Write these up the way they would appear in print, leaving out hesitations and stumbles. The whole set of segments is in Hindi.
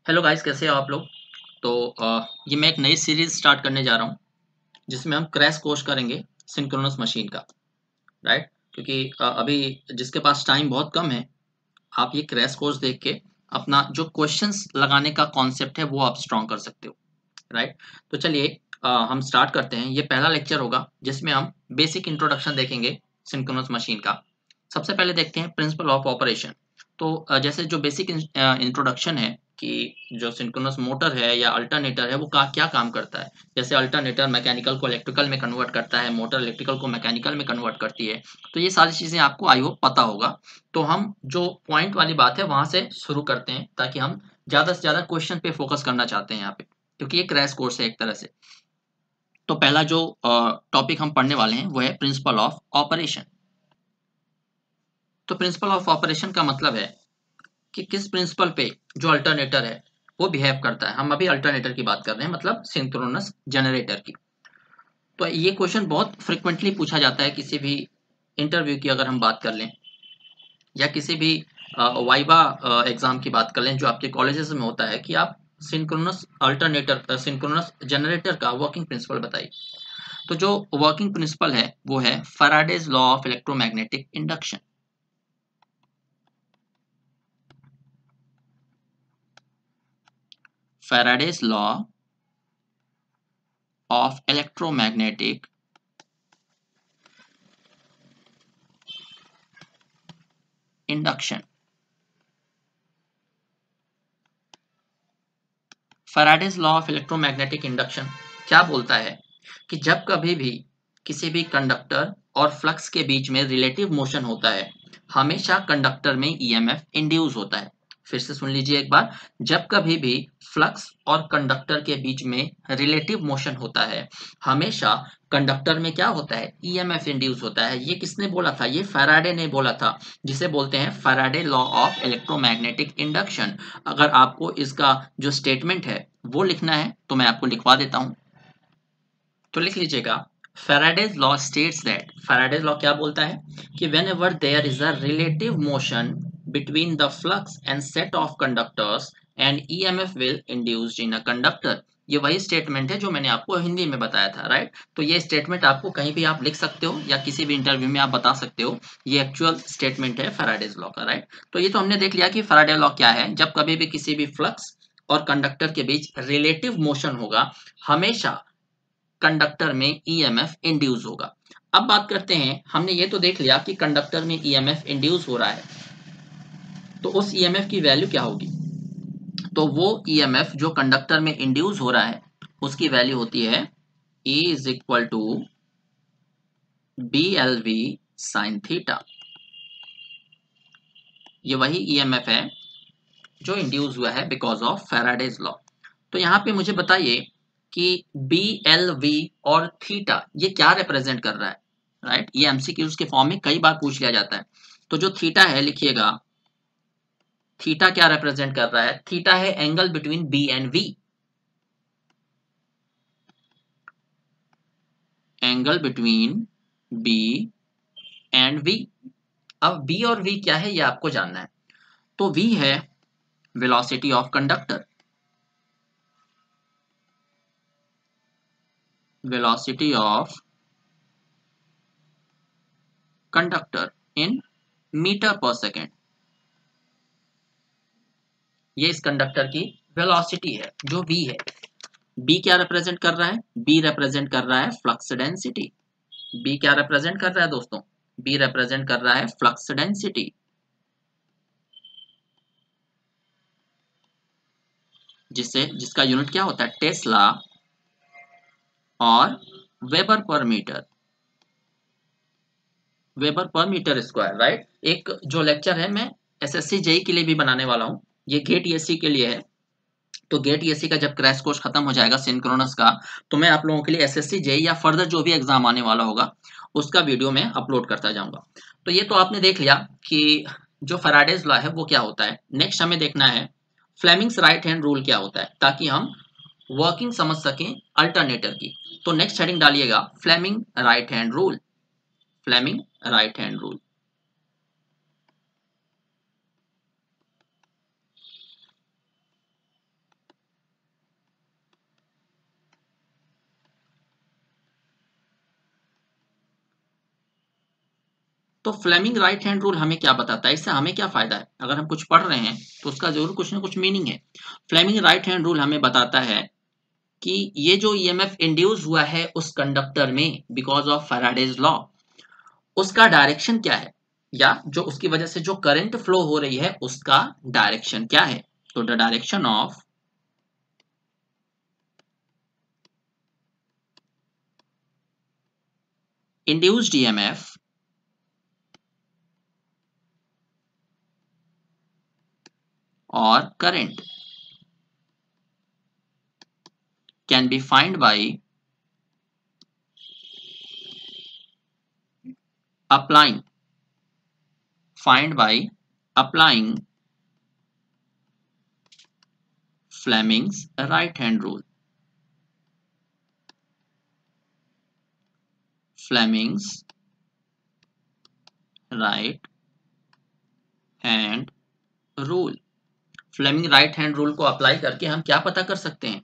हेलो गाइस, कैसे हो आप लोग। तो ये मैं एक नई सीरीज स्टार्ट करने जा रहा हूँ जिसमें हम क्रैश कोर्स करेंगे सिंक्रोनस मशीन का। राइट, क्योंकि अभी जिसके पास टाइम बहुत कम है, आप ये क्रैश कोर्स देख के अपना जो क्वेश्चंस लगाने का कॉन्सेप्ट है वो आप स्ट्रॉन्ग कर सकते हो। राइट, तो चलिए हम स्टार्ट करते हैं। ये पहला लेक्चर होगा जिसमें हम बेसिक इंट्रोडक्शन देखेंगे सिंक्रोनस मशीन का। सबसे पहले देखते हैं प्रिंसिपल ऑफ ऑपरेशन। तो जैसे जो बेसिक इंट्रोडक्शन है कि जो सिंक्रोनस मोटर है या अल्टरनेटर है वो क्या काम करता है। जैसे अल्टरनेटर मैकेनिकल को इलेक्ट्रिकल में कन्वर्ट करता है, मोटर इलेक्ट्रिकल को मैकेनिकल में कन्वर्ट करती है। तो ये सारी चीज़ें आपको आई होप पता होगा। तो हम जो पॉइंट वाली बात है वहां से शुरू करते हैं ताकि हम ज़्यादा से ज़्यादा क्वेश्चन पे फोकस करना चाहते हैं यहाँ पे, क्योंकि ये क्रैश कोर्स है एक तरह से। तो पहला जो टॉपिक हम पढ़ने वाले हैं वो है प्रिंसिपल ऑफ ऑपरेशन। तो प्रिंसिपल ऑफ ऑपरेशन का मतलब है कि किस प्रिंसिपल पे जो अल्टरनेटर है वो बिहेव करता है। हम अभी अल्टरनेटर की बात कर रहे हैं, मतलब सिंक्रोनस जनरेटर की। तो ये क्वेश्चन बहुत फ्रिक्वेंटली पूछा जाता है किसी भी इंटरव्यू की अगर हम बात कर लें, या किसी भी वाइवा एग्जाम की बात कर लें जो आपके कॉलेजेस में होता है कि आप सिंक्रोनस अल्टरनेटर सिंक्रोनस जनरेटर का वर्किंग प्रिंसिपल बताइए। तो जो वर्किंग प्रिंसिपल है वो है Faraday's law of electromagnetic induction. Faraday's law of electromagnetic induction. Faraday's law of electromagnetic induction क्या बोलता है कि जब कभी भी किसी भी कंडक्टर और फ्लक्स के बीच में रिलेटिव मोशन होता है, हमेशा कंडक्टर में ईएमएफ इंड्यूस होता है। फिर से सुन लीजिए एक बार। जब कभी भी फ्लक्स और कंडक्टर के बीच में रिलेटिव मोशन होता है, हमेशा कंडक्टर में क्या होता है, ईएमएफ इंड्यूस होता है। ये किसने बोला था? ये फैराडे ने बोला था, जिसे बोलते हैं Faraday law of electromagnetic induction. अगर आपको इसका जो स्टेटमेंट है वो लिखना है तो मैं आपको लिखवा देता हूं। तो लिख लीजिएगा, Faraday's law states that, Faraday's law क्या बोलता है कि whenever there is a relative motion between the flux and set of conductors and EMF will induced in a conductor. ये वही स्टेटमेंट है जो मैंने आपको हिंदी में बताया था। राइट, तो ये स्टेटमेंट आपको कहीं भी आप लिख सकते हो या किसी भी इंटरव्यू में आप बता सकते हो। ये एक्चुअल स्टेटमेंट है फैराडेज लॉ का। राइट, तो ये तो हमने देख लिया कि फैराडे लॉ क्या है। जब कभी भी किसी भी फ्लक्स और कंडक्टर के बीच रिलेटिव मोशन होगा, हमेशा कंडक्टर में ईएमएफ इंड्यूस होगा। अब बात करते हैं, हमने ये तो देख लिया कि कंडक्टर में ईएमएफ इंड्यूस हो रहा है, तो उस ईएमएफ की वैल्यू क्या होगी। तो वो ईएमएफ जो कंडक्टर में इंड्यूस हो रहा है उसकी वैल्यू होती है E is equal to BLV sine theta. ये वही ईएमएफ है जो इंड्यूस हुआ है बिकॉज ऑफ फैराडेज लॉ। तो यहाँ पे मुझे बताइए कि BLV और थीटा ये क्या रिप्रेजेंट कर रहा है। राइट, ये एमसीक्यूज के फॉर्म में कई बार पूछ लिया जाता है। तो जो थीटा है लिखिएगा, थीटा क्या रिप्रेजेंट कर रहा है? थीटा है angle between B and V, angle between B and V. अब बी और वी क्या है ये आपको जानना है। तो वी है velocity of conductor, velocity of conductor in metre per second. ये इस कंडक्टर की वेलोसिटी है जो v है। b क्या रिप्रेजेंट कर रहा है? b रिप्रेजेंट कर रहा है फ्लक्स डेंसिटी। b क्या रिप्रेजेंट कर रहा है दोस्तों? b रिप्रेजेंट कर रहा है फ्लक्स डेंसिटी, जिसका यूनिट क्या होता है? टेस्ला और weber per metre, weber per metre square. Right, एक जो लेक्चर है मैं एसएससी जेई के लिए भी बनाने वाला हूँ, ये गेट ईएससी के लिए है। तो गेट ईएससी का जब क्रैश कोर्स खत्म हो जाएगा सिंक्रोनस का, तो मैं आप लोगों के लिए एसएससी जेई या फर्दर जो भी एग्जाम आने वाला होगा उसका वीडियो मैं अपलोड करता जाऊंगा। तो ये तो आपने देख लिया कि जो फैराडेज लॉ है वो क्या होता है। नेक्स्ट हमें देखना है फ्लेमिंग्स राइट हैंड रूल क्या होता है, ताकि हम वर्किंग समझ सकें अल्टरनेटर की। तो नेक्स्ट हेडिंग डालिएगा Fleming right hand rule, Fleming right hand rule. तो फ्लेमिंग राइट हैंड रूल हमें क्या बताता है, इससे हमें क्या फायदा है? अगर हम कुछ पढ़ रहे हैं तो उसका जरूर कुछ ना कुछ मीनिंग है। फ्लेमिंग राइट हैंड रूल हमें बताता है कि ये जो ईएमएफ इंड्यूस हुआ है उस कंडक्टर में बिकॉज ऑफ फैराडेज लॉ, उसका डायरेक्शन क्या है, या जो उसकी वजह से जो करंट फ्लो हो रही है उसका डायरेक्शन क्या है। तो the direction of induced EMF or current can be found by applying Fleming's right hand rule. Fleming's right hand rule. Fleming right hand rule को अप्लाई करके हम क्या पता कर सकते हैं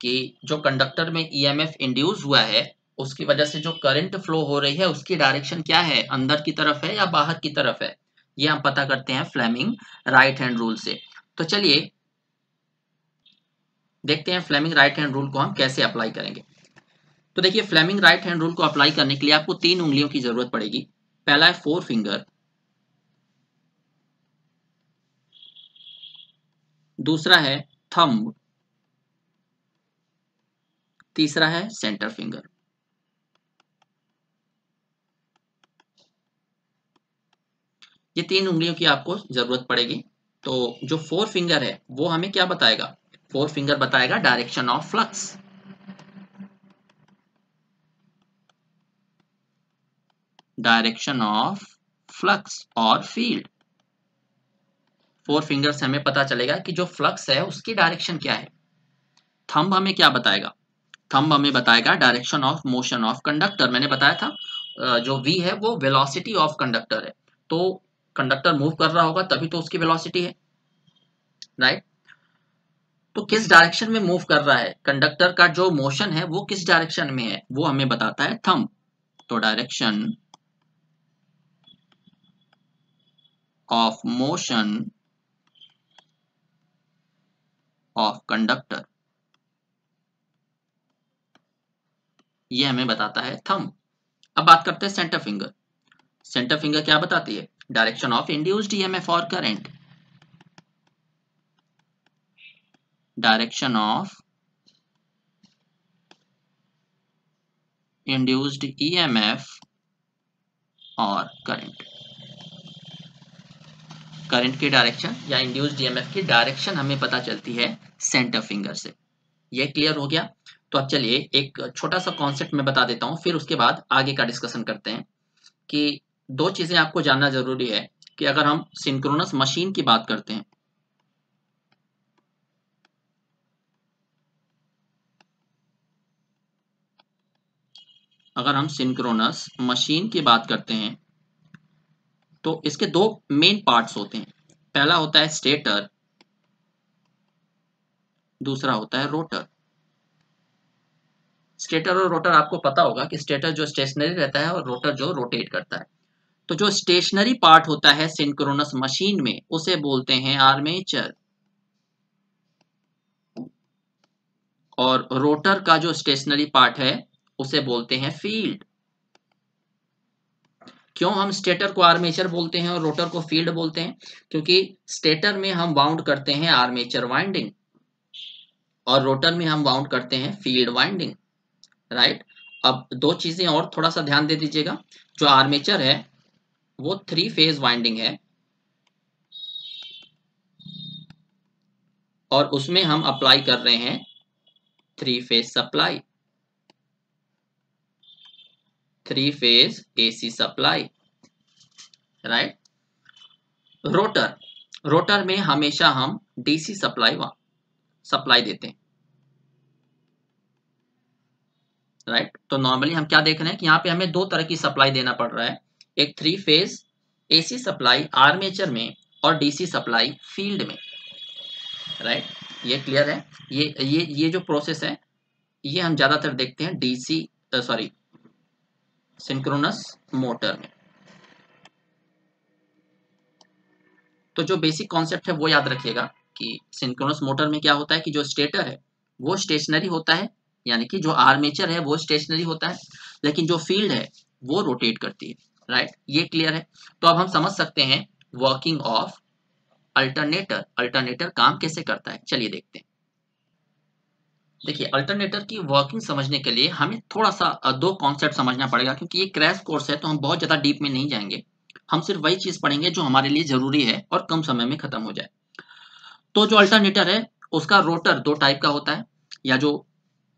कि जो कंडक्टर में ईएमएफ इंड्यूस हुआ है उसकी वजह से जो करंट फ्लो हो रही है उसकी डायरेक्शन क्या है, अंदर की तरफ है या बाहर की तरफ है। ये हम पता करते हैं फ्लेमिंग राइट हैंड रूल से। तो चलिए देखते हैं फ्लेमिंग राइट हैंड रूल को हम कैसे अप्लाई करेंगे। तो देखिए फ्लेमिंग राइट हैंड रूल को अप्लाई करने के लिए आपको 3 उंगलियों की जरूरत पड़ेगी। पहला है 4 फिंगर, दूसरा है थंब, तीसरा है सेंटर फिंगर। ये 3 उंगलियों की आपको जरूरत पड़ेगी। तो जो 4 फिंगर है वो हमें क्या बताएगा, 4 फिंगर बताएगा direction of flux. Direction of flux और फील्ड। 4 फिंगर से हमें पता चलेगा कि जो फ्लक्स है उसकी डायरेक्शन क्या है। थंब हमें क्या बताएगा, थंब हमें बताएगा direction of motion of conductor. मैंने बताया था जो v है वो वेलोसिटी ऑफ कंडक्टर है। तो कंडक्टर मूव कर रहा होगा तभी तो उसकी वेलोसिटी है, राइट। तो किस डायरेक्शन में मूव कर रहा है कंडक्टर का, जो मोशन है वो किस डायरेक्शन में है वो हमें बताता है थंब। तो direction of motion of conductor, ये हमें बताता है थंब। अब बात करते हैं सेंटर फिंगर। सेंटर फिंगर क्या बताती है, डायरेक्शन ऑफ इंड्यूस्ड ईएमएफ और current. Direction of induced EMF और करंट। करंट की डायरेक्शन या इंड्यूस्ड ईएमएफ की डायरेक्शन हमें पता चलती है सेंटर फिंगर से। ये क्लियर हो गया। तो अब चलिए एक छोटा सा कॉन्सेप्ट मैं बता देता हूं, फिर उसके बाद आगे का डिस्कशन करते हैं। कि 2 चीजें आपको जानना जरूरी है कि अगर हम सिंक्रोनस मशीन की बात करते हैं, अगर हम सिंक्रोनस मशीन की बात करते हैं तो इसके 2 मेन पार्ट्स होते हैं। पहला होता है स्टेटर, दूसरा होता है रोटर। स्टेटर और रोटर आपको पता होगा कि स्टेटर जो स्टेशनरी रहता है और रोटर जो रोटेट करता है। तो जो स्टेशनरी पार्ट होता है सिंक्रोनस मशीन में उसे बोलते हैं आर्मेचर, और रोटर का जो स्टेशनरी पार्ट है उसे बोलते हैं फील्ड। क्यों हम स्टेटर को आर्मेचर बोलते हैं और रोटर को फील्ड बोलते हैं, क्योंकि स्टेटर में हम वाउंड करते हैं आर्मेचर वाइंडिंग और रोटर में हम वाउंड करते हैं फील्ड वाइंडिंग, राइट। अब 2 चीजें और थोड़ा सा ध्यान दे दीजिएगा। जो आर्मेचर है वो 3 फेज वाइंडिंग है और उसमें हम अप्लाई कर रहे हैं 3 phase supply, 3 phase AC supply, right. Rotor, rotor में हमेशा हम डीसी सप्लाई देते हैं, राइट। तो नॉर्मली हम क्या देख रहे हैं कि यहाँ पे हमें 2 तरह की सप्लाई देना पड़ रहा है, एक 3 फेज एसी सप्लाई आर्मेचर में और डीसी सप्लाई फील्ड में, राइट। ये क्लियर है। ये जो प्रोसेस है ये हम ज्यादातर देखते हैं डीसी सिंक्रोनस मोटर में। तो जो बेसिक कॉन्सेप्ट है वो याद रखिएगा कि सिंक्रोनस मोटर में क्या होता है कि जो स्टेटर है वो स्टेशनरी होता है, यानी कि जो आर्मेचर है वो स्टेशनरी होता है, लेकिन जो फील्ड है वो रोटेट करती है। राइट, ये क्लियर है। तो अब हम समझ सकते हैं वर्किंग ऑफ अल्टरनेटर। अल्टरनेटर काम कैसे करता है, चलिए देखते हैं। देखिए, अल्टरनेटर की वर्किंग समझने के लिए हमें थोड़ा सा दो कॉन्सेप्ट समझना पड़ेगा, क्योंकि ये क्रैश कोर्स है तो हम बहुत ज़्यादा डीप में नहीं जाएंगे। हम सिर्फ वही चीज़ पढ़ेंगे जो हमारे लिए ज़रूरी है और कम समय में खत्म हो जाए। तो जो अल्टरनेटर है उसका रोटर दो टाइप का होता है, या जो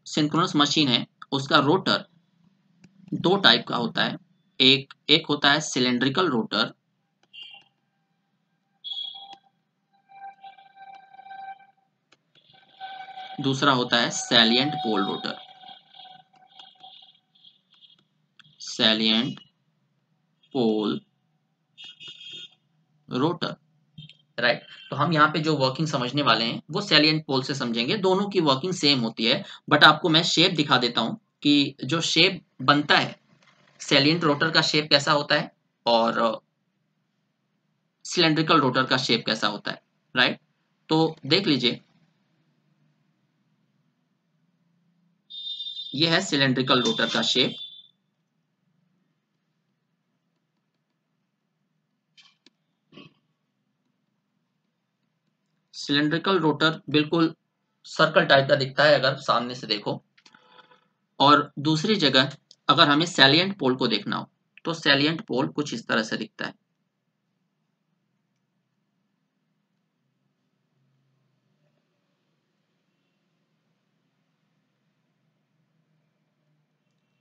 सिंक्रोनस मशीन है उसका रोटर दो टाइप का होता है। एक एक होता है सिलेंड्रिकल रोटर, दूसरा होता है salient pole rotor. Salient pole rotor. Right, तो हम यहाँ पे जो वर्किंग समझने वाले हैं वो सैलिएंट पोल से समझेंगे। दोनों की वर्किंग सेम होती है, बट आपको मैं शेप दिखा देता हूँ कि जो शेप बनता है सैलिएंट रोटर का शेप कैसा होता है और सिलेंड्रिकल रोटर का शेप कैसा होता है। राइट, तो देख लीजिए, ये है सिलेंड्रिकल रोटर का शेप। सिलेंड्रिकल रोटर बिल्कुल सर्कल टाइप का दिखता है अगर सामने से देखो। और दूसरी जगह अगर हमें सैलिएंट पोल को देखना हो तो सैलिएंट पोल कुछ इस तरह से दिखता है।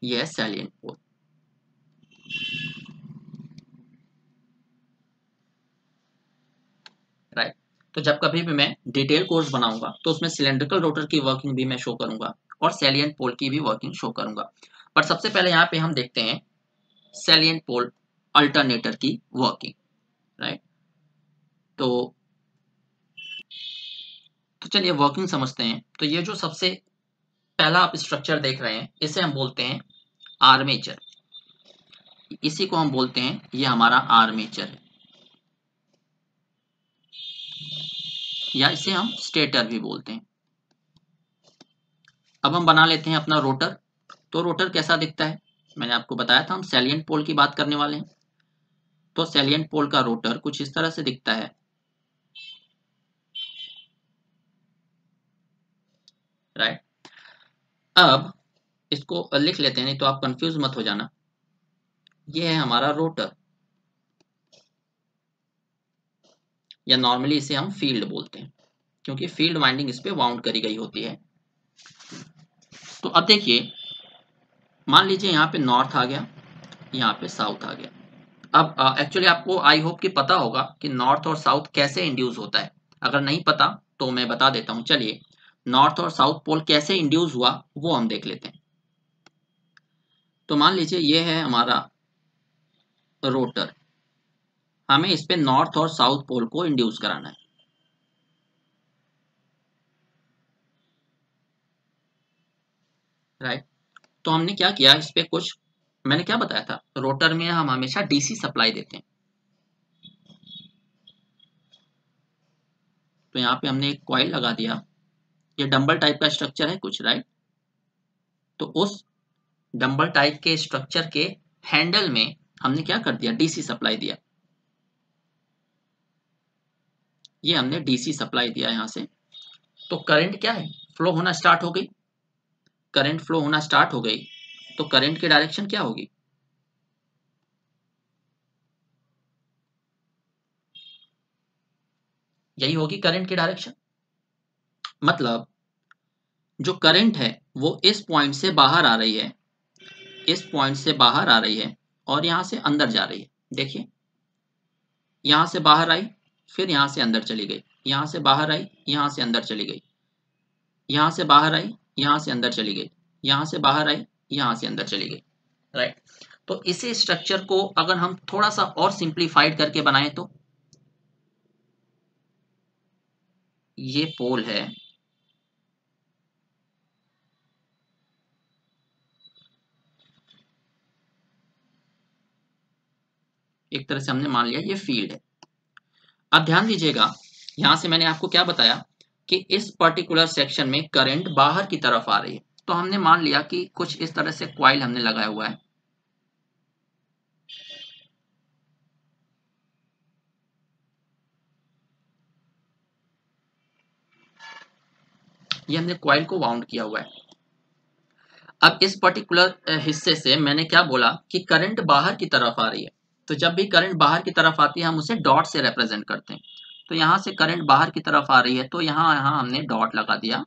यह है सैलिएंट पोल। राइट, तो जब कभी भी मैं डिटेल कोर्स बनाऊंगा तो उसमें सिलेंड्रिकल रोटर की वर्किंग भी मैं शो करूंगा और सैलिएंट पोल की भी वर्किंग शो करूंगा। बट सबसे पहले यहाँ पे हम देखते हैं सैलिएंट पोल अल्टरनेटर की वर्किंग। राइट, तो चलिए वर्किंग समझते हैं। तो ये जो सबसे पहला आप स्ट्रक्चर देख रहे हैं इसे हम बोलते हैं आर्मेचर। इसी को हम बोलते हैं ये हमारा आर्मेचर है, या इसे हम स्टेटर भी बोलते हैं। अब हम बना लेते हैं अपना रोटर। तो रोटर कैसा दिखता है, मैंने आपको बताया था हम सैलिएंट पोल की बात करने वाले हैं। तो सैलिएंट पोल का रोटर कुछ इस तरह से दिखता है। राइट, अब इसको लिख लेते हैं, नहीं तो आप कंफ्यूज मत हो जाना। ये है हमारा रोटर, या नॉर्मली इसे हम फील्ड बोलते हैं क्योंकि फील्ड वाइंडिंग इस पे वाउंड करी गई होती है। तो अब देखिए, मान लीजिए यहाँ पे नॉर्थ आ गया, यहाँ पे साउथ आ गया। अब एक्चुअली आपको आई होप कि पता होगा कि नॉर्थ और साउथ कैसे इंड्यूस होता है। अगर नहीं पता तो मैं बता देता हूँ। चलिए, नॉर्थ और साउथ पोल कैसे इंड्यूस हुआ वो हम देख लेते हैं। तो मान लीजिए ये है हमारा रोटर, हमें इस पे नॉर्थ और साउथ पोल को इंड्यूस कराना है। राइट, तो हमने क्या किया इस पे कुछ, मैंने क्या बताया था, रोटर में हम हमेशा डीसी सप्लाई देते हैं। तो यहाँ पे हमने एक कॉइल लगा दिया, ये डंबल टाइप का स्ट्रक्चर है कुछ। राइट, तो उस डंबल टाइप के स्ट्रक्चर के हैंडल में हमने क्या कर दिया, डीसी सप्लाई दिया। ये हमने डीसी सप्लाई दिया यहाँ से। तो करंट क्या है, फ्लो होना स्टार्ट हो गई। करंट फ्लो होना स्टार्ट हो गई तो करंट की डायरेक्शन क्या होगी, यही होगी करंट की डायरेक्शन। मतलब जो करंट है वो इस पॉइंट से बाहर आ रही है, इस पॉइंट से बाहर आ रही है और यहाँ से अंदर जा रही है। देखिए, यहाँ से बाहर आई, फिर यहाँ से अंदर चली गई, यहाँ से बाहर आई, यहाँ से अंदर चली गई, यहाँ से बाहर आई, यहाँ से अंदर चली गई, यहाँ से बाहर आई, यहाँ से अंदर चली गई। राइट, तो इसी स्ट्रक्चर को अगर हम थोड़ा सा और सिंप्लीफाइड करके बनाएं तो ये पोल है, एक तरह से हमने मान लिया ये फील्ड है। अब ध्यान दीजिएगा, यहां से मैंने आपको क्या बताया कि इस पर्टिकुलर सेक्शन में करंट बाहर की तरफ आ रही है। तो हमने मान लिया कि कुछ इस तरह से कॉइल हमने लगाया हुआ है, ये हमने कॉइल को वाउंड किया हुआ है। अब इस पर्टिकुलर हिस्से से मैंने क्या बोला कि करंट बाहर की तरफ आ रही है। तो जब भी करंट बाहर की तरफ आती है हम उसे डॉट से रिप्रेजेंट करते हैं। तो यहां से करंट बाहर की तरफ आ रही है तो यहां यहां हमने डॉट लगा दिया,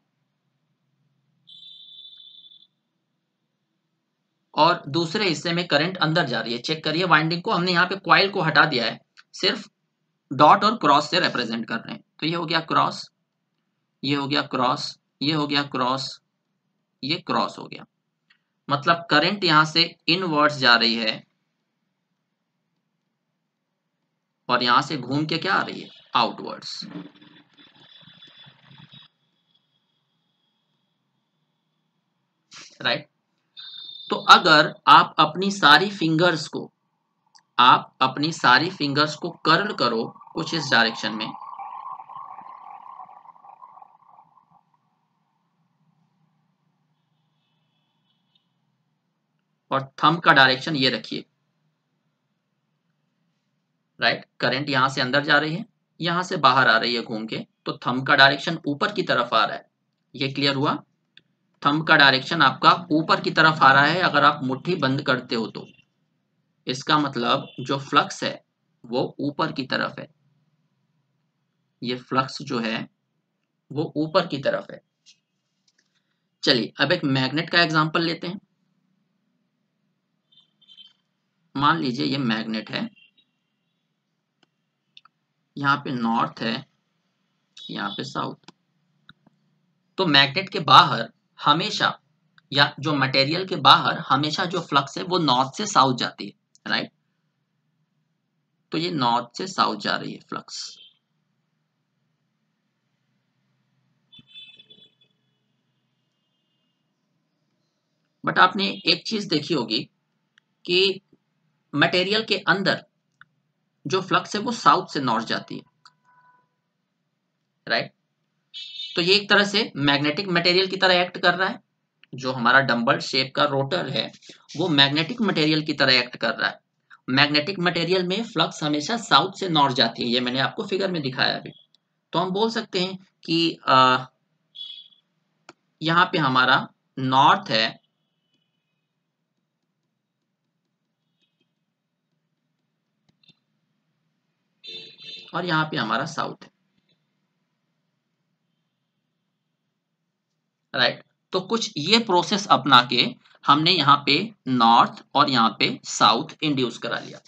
और दूसरे हिस्से में करंट अंदर जा रही है। चेक करिए वाइंडिंग को, हमने यहाँ पे कॉइल को हटा दिया है, सिर्फ डॉट और क्रॉस से रिप्रेजेंट कर रहे हैं। तो ये हो गया क्रॉस, ये हो गया क्रॉस, ये हो गया क्रॉस, ये क्रॉस हो गया। मतलब करंट यहां से इनवर्ड्स जा रही है और यहां से घूम के क्या आ रही है, आउटवर्ड्स। राइट। तो अगर आप अपनी सारी फिंगर्स को, आप अपनी सारी फिंगर्स को कर्ल करो कुछ इस डायरेक्शन में, और थंब का डायरेक्शन ये रखिए। राइट, करंट यहां से अंदर जा रही है, यहां से बाहर आ रही है घूम के, तो थंब का डायरेक्शन ऊपर की तरफ आ रहा है। ये क्लियर हुआ? थंब का डायरेक्शन आपका ऊपर की तरफ आ रहा है अगर आप मुट्ठी बंद करते हो तो। इसका मतलब जो फ्लक्स है वो ऊपर की तरफ है, ये फ्लक्स जो है वो ऊपर की तरफ है। चलिए अब एक मैग्नेट का एग्जांपल लेते हैं। मान लीजिए ये मैग्नेट है, यहाँ पे नॉर्थ है, यहाँ पे साउथ। तो मैग्नेट के बाहर हमेशा, या जो मटेरियल के बाहर हमेशा जो फ्लक्स है वो नॉर्थ से साउथ जाती है। राइट, तो ये नॉर्थ से साउथ जा रही है फ्लक्स। बट आपने एक चीज देखी होगी कि मटेरियल के अंदर जो फ्लक्स है वो साउथ से नॉर्थ जाती है। राइट, तो ये एक तरह से मैग्नेटिक मटेरियल की तरह एक्ट कर रहा है। जो हमारा डंबल शेप का रोटर है वो मैग्नेटिक मटेरियल की तरह एक्ट कर रहा है। मैग्नेटिक मटेरियल में फ्लक्स हमेशा साउथ से नॉर्थ जाती है, ये मैंने आपको फिगर में दिखाया अभी। तो हम बोल सकते हैं कि यहाँ पे हमारा नॉर्थ है और यहाँ पे हमारा साउथ है। राइट, तो कुछ ये प्रोसेस अपना के हमने यहाँ पे नॉर्थ और यहाँ पे साउथ इंड्यूस करा लिया।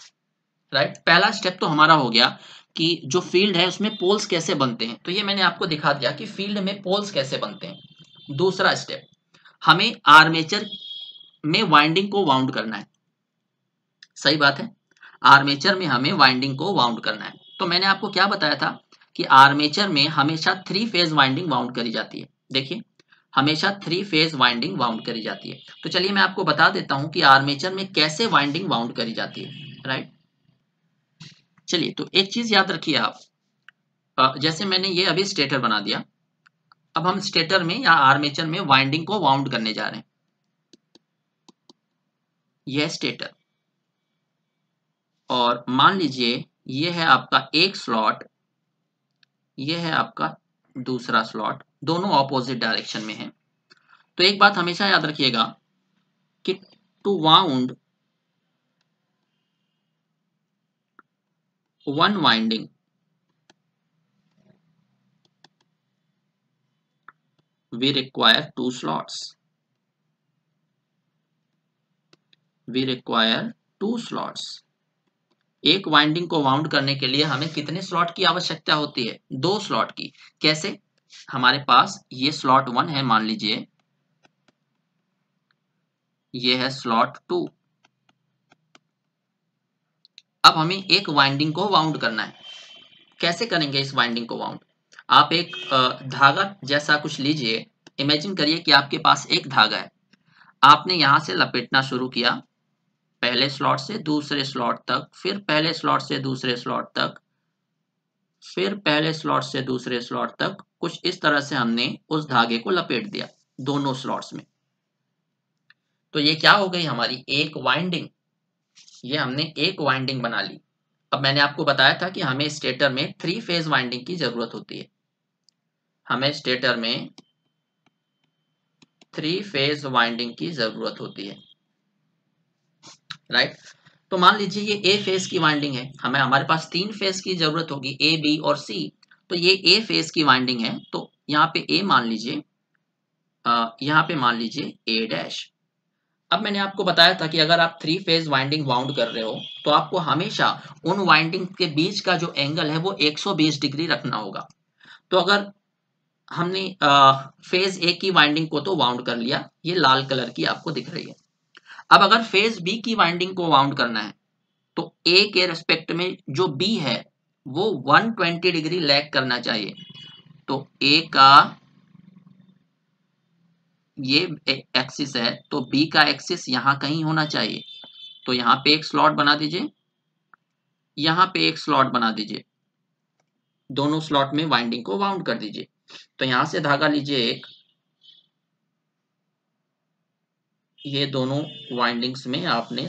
राइट, पहला स्टेप तो हमारा हो गया कि जो फील्ड है उसमें पोल्स कैसे बनते हैं, तो ये मैंने आपको दिखा दिया कि फील्ड में पोल्स कैसे बनते हैं। दूसरा स्टेप, हमें आर्मेचर में वाइंडिंग को वाउंड करना है। सही बात है, आर्मेचर में हमें वाइंडिंग को वाउंड करना है। तो मैंने आपको क्या बताया था कि आर्मेचर में हमेशा 3 फेज वाइंडिंग वाउंड करी जाती है। देखिए, हमेशा 3 फेज वाइंडिंग वाउंड करी जाती है। तो चलिए मैं आपको बता देता हूं कि आर्मेचर में कैसे वाइंडिंग वाउंड करी जाती है। राइट, चलिए तो एक चीज याद रखिए आप, जैसे मैंने ये अभी स्टेटर बना दिया, अब हम स्टेटर में या आर्मेचर में वाइंडिंग को वाउंड करने जा रहे हैं। यह स्टेटर, और मान लीजिए ये है आपका एक स्लॉट, ये है आपका दूसरा स्लॉट, दोनों ऑपोजिट डायरेक्शन में है। तो एक बात हमेशा याद रखिएगा कि to wound one winding we require two slots, we require two slots। एक वाइंडिंग को वाउंड करने के लिए हमें कितने स्लॉट की आवश्यकता होती है, 2 स्लॉट की। कैसे? हमारे पास ये स्लॉट 1 है, मान लीजिए ये है स्लॉट 2। अब हमें एक वाइंडिंग को वाउंड करना है। कैसे करेंगे इस वाइंडिंग को वाउंड? आप एक धागा जैसा कुछ लीजिए, इमेजिन करिए कि आपके पास एक धागा है, आपने यहां से लपेटना शुरू किया, पहले स्लॉट से दूसरे स्लॉट तक, फिर पहले स्लॉट से दूसरे स्लॉट तक, फिर पहले स्लॉट से दूसरे स्लॉट तक कुछ इस तरह से हमने उस धागे को लपेट दिया दोनों स्लॉट्स में। तो ये क्या हो गई हमारी एक वाइंडिंग, ये हमने एक वाइंडिंग बना ली। अब मैंने आपको बताया था कि हमें स्टेटर में 3 फेज वाइंडिंग की जरूरत होती है, हमें स्टेटर में 3 फेज वाइंडिंग की जरूरत होती है, राइट। तो मान लीजिए ये ए फेज की वाइंडिंग है, हमारे पास 3 फेज की जरूरत होगी, ए बी और सी। तो ये ए फेज की वाइंडिंग है, तो यहाँ पे ए मान लीजिए, यहाँ पे मान लीजिए ए डैश। अब मैंने आपको बताया था कि अगर आप 3 फेज वाइंडिंग वाउंड कर रहे हो तो आपको हमेशा उन वाइंडिंग के बीच का जो एंगल है वो 120 डिग्री रखना होगा। तो अगर हमने फेज ए की वाइंडिंग को तो वाउंड कर लिया, ये लाल कलर की आपको दिख रही है। अब अगर फेज बी की वाइंडिंग को वाउंड करना है तो ए के रेस्पेक्ट में जो बी है वो 120 डिग्री लैग करना चाहिए। तो ए का ये एक्सिस है तो बी का एक्सिस यहां कहीं होना चाहिए। तो यहां पे एक स्लॉट बना दीजिए, यहां पे एक स्लॉट बना दीजिए, दोनों स्लॉट में वाइंडिंग को वाउंड कर दीजिए। तो यहां से धागा लीजिए एक, ये दोनों वाइंडिंग्स में आपने,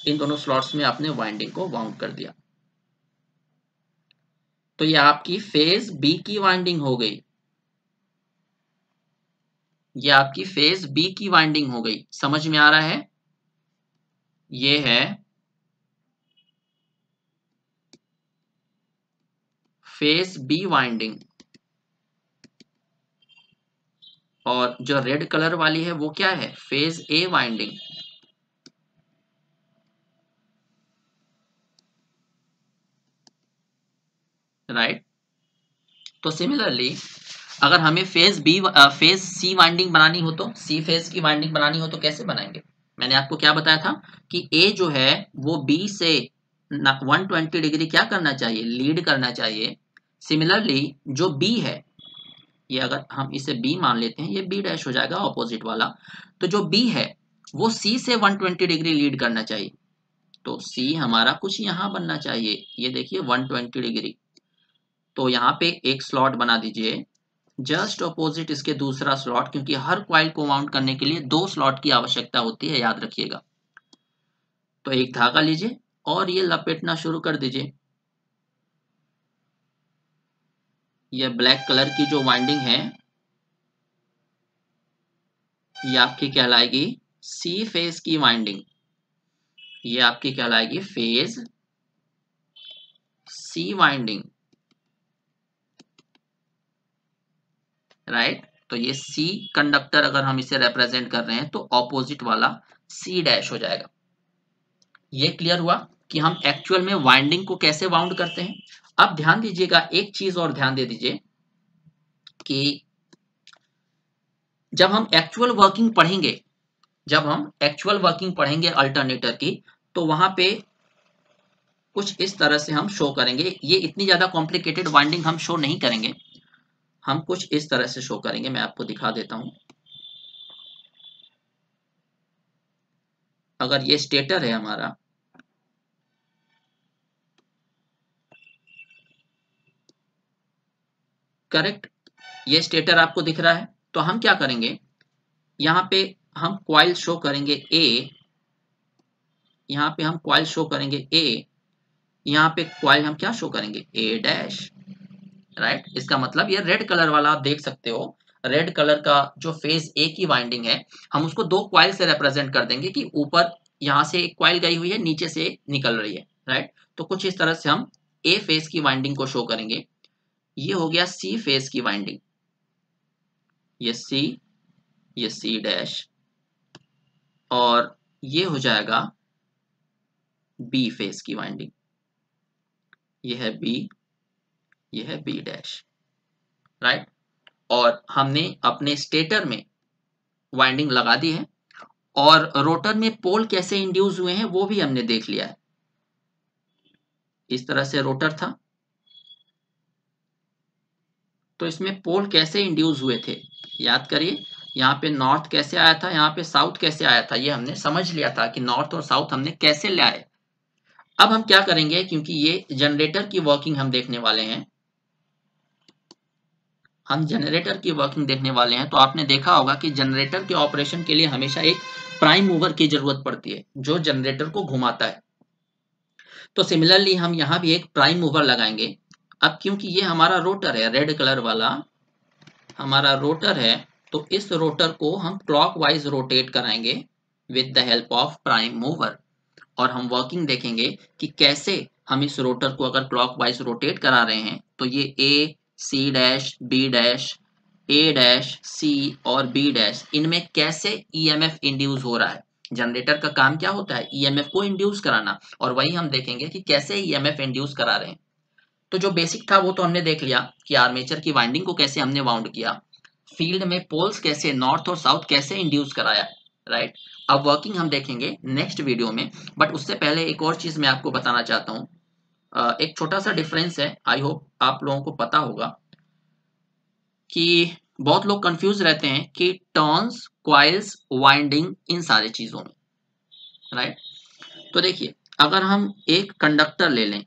इन दोनों स्लॉट्स में आपने वाइंडिंग को वाउंड कर दिया। तो ये आपकी फेज बी की वाइंडिंग हो गई, ये आपकी फेज बी की वाइंडिंग हो गई। समझ में आ रहा है? ये है फेज बी वाइंडिंग, और जो रेड कलर वाली है वो क्या है? Phase A winding, right. तो सिमिलरली अगर हमें फेज सी वाइंडिंग बनानी हो, तो सी फेज की वाइंडिंग बनानी हो तो कैसे बनाएंगे? मैंने आपको क्या बताया था कि ए जो है वो बी से 120 डिग्री क्या करना चाहिए? लीड करना चाहिए। सिमिलरली जो बी है, ये अगर हम इसे बी मान लेते हैं, ये बी डैश हो जाएगा ऑपोजिट वाला। तो जो बी है वो सी से 120 डिग्री लीड करना चाहिए। तो सी हमारा कुछ यहां बनना चाहिए, ये देखिए 120 डिग्री। तो यहाँ पे एक स्लॉट बना दीजिए, जस्ट अपोजिट इसके दूसरा स्लॉट, क्योंकि हर कॉइल को माउंट करने के लिए 2 स्लॉट की आवश्यकता होती है, याद रखिएगा। तो एक धागा लीजिए और ये लपेटना शुरू कर दीजिए। ये ब्लैक कलर की जो वाइंडिंग है ये आपकी कहलाएगी सी फेज की वाइंडिंग, ये आपकी कहलाएगी फेज सी वाइंडिंग, राइट। तो ये सी कंडक्टर अगर हम इसे रिप्रेजेंट कर रहे हैं तो ऑपोजिट वाला सी डैश हो जाएगा। ये क्लियर हुआ कि हम एक्चुअल में वाइंडिंग को कैसे वाउंड करते हैं। अब ध्यान दीजिएगा, एक चीज और ध्यान दे दीजिए कि जब हम एक्चुअल वर्किंग पढ़ेंगे, जब हम एक्चुअल वर्किंग पढ़ेंगे अल्टरनेटर की, तो वहां पे कुछ इस तरह से हम शो करेंगे। ये इतनी ज्यादा कॉम्प्लिकेटेड वाइंडिंग हम शो नहीं करेंगे, हम कुछ इस तरह से शो करेंगे। मैं आपको दिखा देता हूं। अगर ये स्टेटर है हमारा, करेक्ट, ये स्टेटर आपको दिख रहा है, तो हम क्या करेंगे, यहाँ पे हम क्वाइल शो करेंगे ए, यहाँ पे हम क्वाइल शो करेंगे ए, यहाँ पे क्वाइल हम क्या शो करेंगे? ए डैश, राइट। इसका मतलब ये रेड कलर वाला आप देख सकते हो, रेड कलर का जो फेज ए की वाइंडिंग है हम उसको 2 क्वाइल से रिप्रेजेंट कर देंगे कि ऊपर यहाँ से एक क्वाइल गई हुई है, नीचे से निकल रही है, राइट। तो कुछ इस तरह से हम ए फेज की वाइंडिंग को शो करेंगे। ये हो गया सी फेज की वाइंडिंग, ये सी डैश, और ये हो जाएगा बी फेज की वाइंडिंग, ये है बी, ये है बी डैश, राइट। और हमने अपने स्टेटर में वाइंडिंग लगा दी है, और रोटर में पोल कैसे इंड्यूस हुए हैं वो भी हमने देख लिया है। इस तरह से रोटर था, तो इसमें पोल कैसे इंड्यूस हुए थे याद करिए। यहाँ पे नॉर्थ कैसे आया था, यहाँ पे साउथ कैसे आया था, ये हमने समझ लिया था कि नॉर्थ और साउथ हमने कैसे ले आए। अब हम क्या करेंगे, क्योंकि ये जनरेटर की वर्किंग हम देखने वाले हैं, हम जनरेटर की वर्किंग देखने वाले हैं, तो आपने देखा होगा कि जनरेटर के ऑपरेशन के लिए हमेशा एक प्राइम मूवर की जरूरत पड़ती है जो जनरेटर को घुमाता है। तो सिमिलरली हम यहाँ भी एक प्राइम मूवर लगाएंगे। अब क्योंकि ये हमारा रोटर है, रेड कलर वाला हमारा रोटर है, तो इस रोटर को हम क्लॉकवाइज रोटेट कराएंगे with the help of prime mover. और हम वर्किंग देखेंगे कि कैसे हम इस रोटर को अगर क्लॉकवाइज रोटेट करा रहे हैं तो ये ए सी डैश बी डैश ए डैश सी और बी डैश इनमें कैसे ईएमएफ इंड्यूस हो रहा है। जनरेटर का काम क्या होता है, ईएमएफ को इंड्यूस कराना, और वही हम देखेंगे कि कैसे ईएमएफ इंड्यूस करा रहे हैं। तो जो बेसिक था वो तो हमने देख लिया कि आर्मेचर की वाइंडिंग को कैसे हमने वाउंड किया, फील्ड में पोल्स कैसे नॉर्थ और साउथ कैसे इंड्यूस कराया, राइट। अब वर्किंग हम देखेंगे नेक्स्ट वीडियो में, बट उससे पहले एक और चीज मैं आपको बताना चाहता हूँ। एक छोटा सा डिफरेंस है, आई होप आप लोगों को पता होगा कि बहुत लोग कंफ्यूज रहते हैं कि टर्न्स, क्वाइल्स, वाइंडिंग इन सारी चीजों में, राइट। तो देखिए, अगर हम एक कंडक्टर ले लें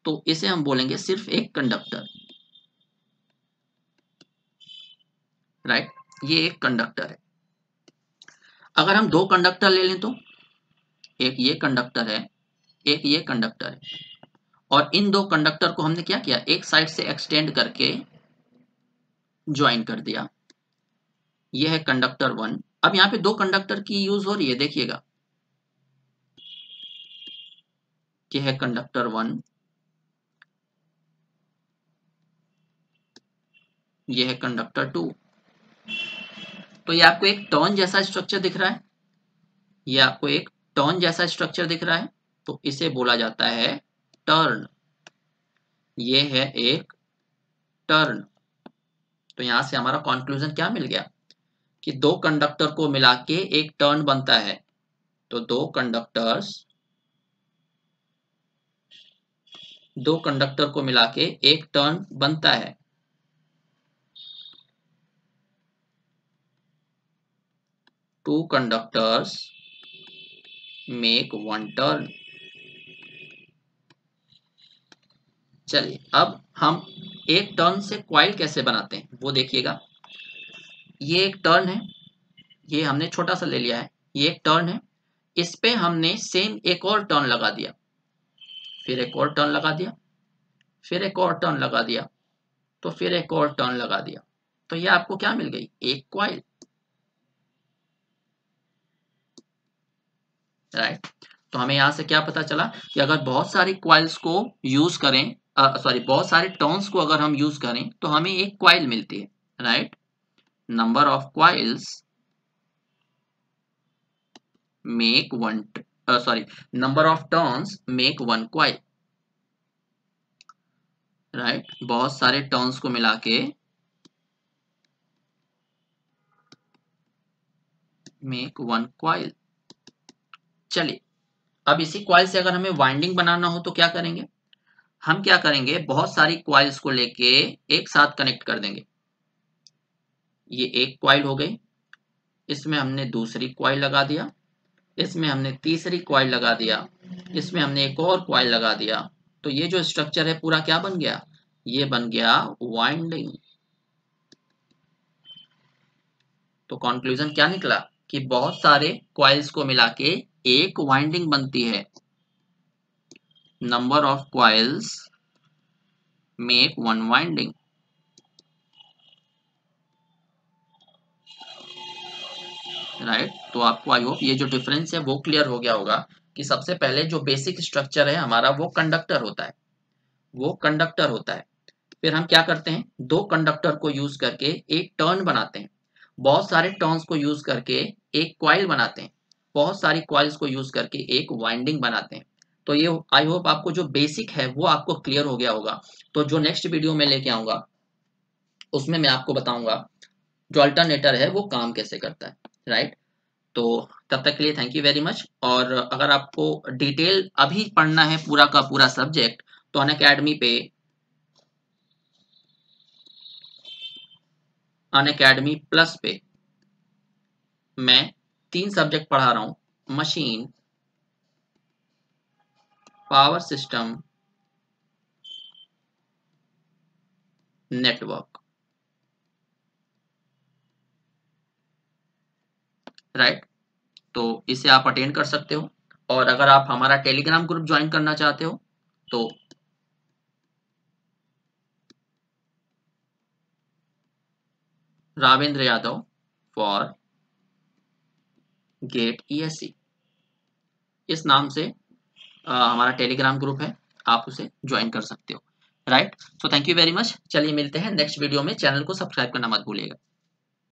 तो इसे हम बोलेंगे सिर्फ एक कंडक्टर, राइट। ये एक कंडक्टर है। अगर हम दो कंडक्टर ले लें तो एक ये कंडक्टर है, एक ये कंडक्टर है, और इन दो कंडक्टर को हमने क्या किया, एक साइड से एक्सटेंड करके ज्वाइन कर दिया। ये है कंडक्टर 1। अब यहाँ पे दो कंडक्टर की यूज हो रही है, देखिएगा, ये है कंडक्टर 1, ये है कंडक्टर 2। तो ये आपको एक टर्न जैसा स्ट्रक्चर दिख रहा है, ये आपको एक टर्न जैसा स्ट्रक्चर दिख रहा है, तो इसे बोला जाता है टर्न। ये है एक टर्न। तो यहां से हमारा कंक्लूजन क्या मिल गया कि दो कंडक्टर को मिला के एक टर्न बनता है। तो दो कंडक्टर को मिला के एक टर्न बनता है। Two conductors make one turn. चलिए, अब हम एक टर्न से क्वाइल कैसे बनाते हैं वो देखिएगा। ये एक टर्न है, ये हमने छोटा सा ले लिया है, ये एक टर्न है, इस पे हमने सेम एक और टर्न लगा दिया, फिर एक और टर्न लगा दिया, फिर एक और टर्न लगा दिया, तो फिर एक और टर्न लगा दिया। तो ये आपको क्या मिल गई, एक क्वाइल, राइट। तो हमें यहां से क्या पता चला कि अगर बहुत सारी क्वाइल्स को यूज करें, सॉरी बहुत सारे टर्न्स को अगर हम यूज करें तो हमें एक क्वाइल मिलती है, right. Number of coils make one, sorry number of turns make one coil, right. बहुत सारे टर्न्स को मिला के मेक वन क्वाइल। चलिए, अब इसी क्वाइल से अगर हमें वाइंडिंग बनाना हो तो क्या करेंगे, हम क्या करेंगे, बहुत सारी क्वाइल्स को लेके एक साथ कनेक्ट कर देंगे। ये एक क्वाइल हो गई, इसमें हमने दूसरी क्वाइल लगा दिया, इसमें हमने तीसरी क्वाइल लगा दिया, इसमें हमने एक और क्वाइल लगा दिया। तो ये जो स्ट्रक्चर है पूरा क्या बन गया, ये बन गया वाइंडिंग। तो कंक्लूजन क्या निकला कि बहुत सारे क्वाइल्स को मिला के एक वाइंडिंग बनती है। Number of coils make one winding. Right. तो आपको आई होप ये जो डिफरेंस है वो क्लियर हो गया होगा कि सबसे पहले जो बेसिक स्ट्रक्चर है हमारा वो कंडक्टर होता है, वो कंडक्टर होता है। फिर हम क्या करते हैं, दो कंडक्टर को यूज करके एक टर्न बनाते हैं, बहुत सारे टर्न्स को यूज करके एक क्वाइल बनाते हैं, बहुत सारी क्वाइल्स को यूज करके एक वाइंडिंग बनाते हैं। तो ये आई होप आपको जो बेसिक है वो आपको क्लियर हो गया होगा। तो जो नेक्स्ट वीडियो में लेके आऊंगा उसमें मैं आपको बताऊंगा जो अल्टरनेटर है वो काम कैसे करता है, राइट। तो तब तक के लिए थैंक यू वेरी मच। और अगर आपको डिटेल अभी पढ़ना है पूरा का पूरा सब्जेक्ट, तो अनअकैडमी प्लस पे मैं 3 सब्जेक्ट पढ़ा रहा हूँ, machine, power system network, right. तो इसे आप अटेंड कर सकते हो। और अगर आप हमारा टेलीग्राम ग्रुप ज्वाइन करना चाहते हो तो Ravendra Yadav for GATE ESE इस नाम से हमारा टेलीग्राम ग्रुप है, आप उसे ज्वाइन कर सकते हो, right. So thank you very much. चलिए मिलते हैं नेक्स्ट वीडियो में। चैनल को सब्सक्राइब करना मत भूलिएगा।